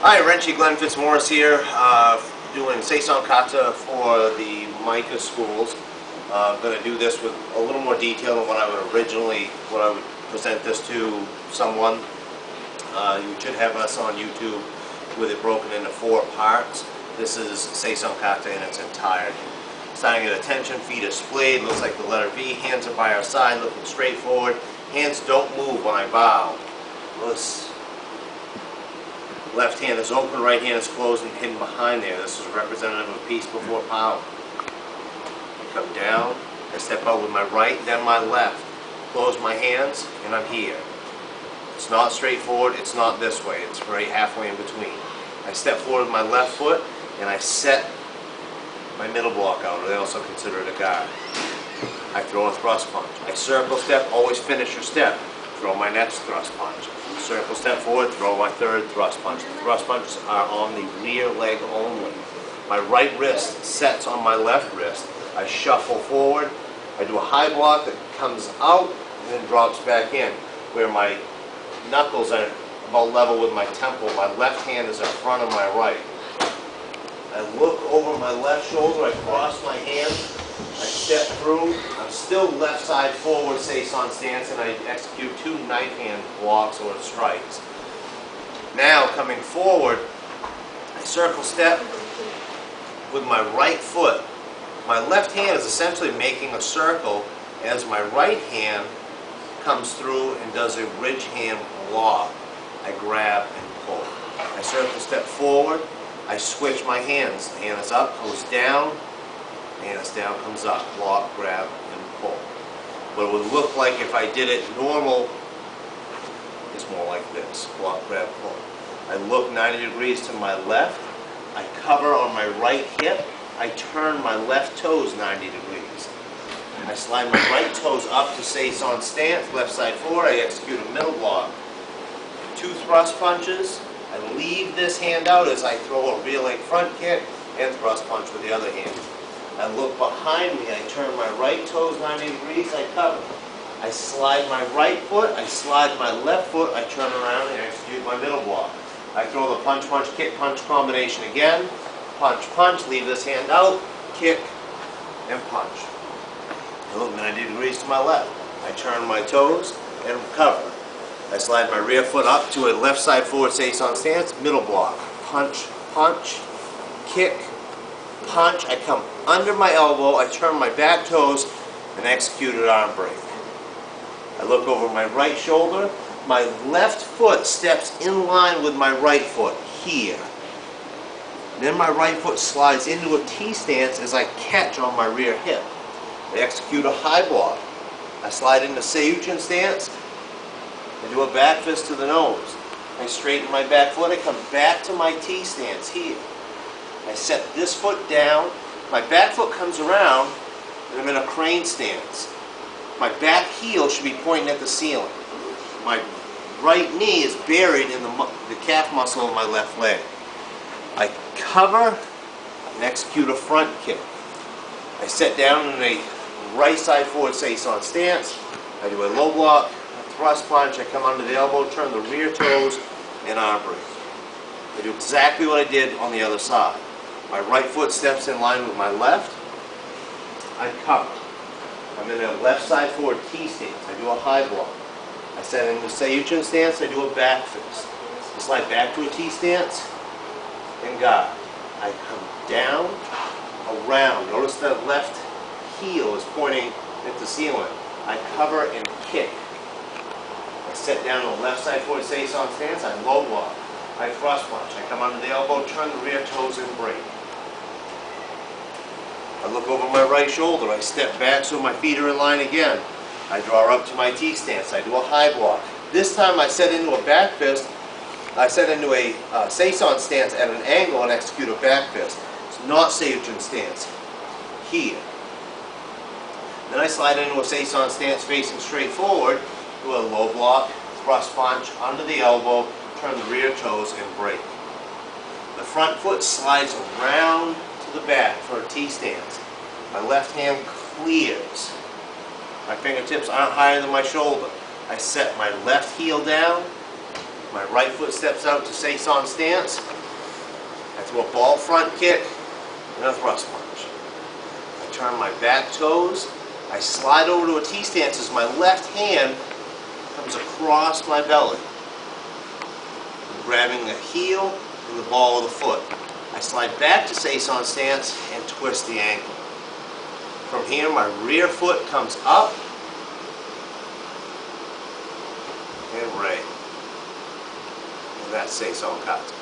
Hi, Renchi Glenn Fitzmaurice here, doing Seisan Kata for the Micah schools. I'm going to do this with a little more detail than what I would present this to someone. You should have us on YouTube with it broken into 4 parts. This is Seisan Kata in its entirety. Starting at attention, feet are splayed, looks like the letter V, hands are by our side, looking straight forward. Hands don't move when I bow. Left hand is open, right hand is closed and hidden behind there. This is representative of peace before power. I come down, I step out with my right, then my left. Close my hands, and I'm here. It's not straightforward, it's not this way, it's right halfway in between. I step forward with my left foot, and I set my middle block out, or they also consider it a guard. I throw a thrust punch. I circle step, always finish your step. Throw my next thrust punch. Circle step forward, throw my third thrust punch. The thrust punches are on the rear leg only. My right wrist sets on my left wrist. I shuffle forward. I do a high block that comes out and then drops back in, where my knuckles are about level with my temple. My left hand is in front of my right. I look over my left shoulder. I cross my hands. I step through. I'm still left side forward Seisan stance, and I execute 2 knife hand blocks or strikes. Now coming forward, I circle step with my right foot. My left hand is essentially making a circle as my right hand comes through and does a ridge hand block. I grab and pull. I circle step forward. I switch my hands. The hand is up, goes down. Hand is down, comes up, block, grab, and pull. What it would look like if I did it normal is more like this, block, grab, pull. I look 90 degrees to my left, I cover on my right hip, I turn my left toes 90 degrees. I slide my right toes up to Seisan stance, left side forward, I execute a middle block. 2 thrust punches, I leave this hand out as I throw a rear leg front kick and thrust punch with the other hand. I look behind me, I turn my right toes 90 degrees, I cover. I slide my right foot, I slide my left foot, I turn around and execute my middle block. I throw the punch, punch, kick, punch combination again. Punch, punch, leave this hand out, kick, and punch. I look 90 degrees to my left. I turn my toes and cover. I slide my rear foot up to a left side forward Seisan stance, middle block. Punch, punch, kick, punch. I come under my elbow, I turn my back toes, and execute an arm break. I look over my right shoulder, my left foot steps in line with my right foot, here. Then my right foot slides into a T stance as I catch on my rear hip. I execute a high block. I slide into Seisan stance, I do a back fist to the nose. I straighten my back foot, I come back to my T stance, here. I set this foot down, my back foot comes around, and I'm in a crane stance. My back heel should be pointing at the ceiling. My right knee is buried in the calf muscle of my left leg. I cover and execute a front kick. I sit down in a right side forward Seisan stance. I do a low block, a thrust punch, I come under the elbow, turn the rear toes, and arm break. I do exactly what I did on the other side. My right foot steps in line with my left. I cover. I'm in a left side forward T stance. I do a high block. I set into Seisan stance. I do a back fist. I slide back to a T stance and guard. I come down, around. Notice that left heel is pointing at the ceiling. I cover and kick. I set down on the left side forward Seisan stance. I low block. I thrust punch. I come under the elbow, turn the rear toes and break. I look over my right shoulder. I step back so my feet are in line again. I draw up to my T stance. I do a high block. This time I set into a back fist. I set into a Seisan stance at an angle and execute a back fist. It's not Seisan stance. Here. Then I slide into a Seisan stance facing straight forward, do a low block, thrust punch, under the elbow, turn the rear toes and break. The front foot slides around to the back for a T stance. My left hand clears. My fingertips aren't higher than my shoulder. I set my left heel down, My right foot steps out to Seisan stance. I throw a ball front kick and a thrust punch. I turn my back toes. I slide over to a T-stance as my left hand comes across my belly. I'm grabbing the heel and the ball of the foot. I slide back to Seisan stance and twist the ankle. From here, my rear foot comes up and right. And that's Seisan Kata.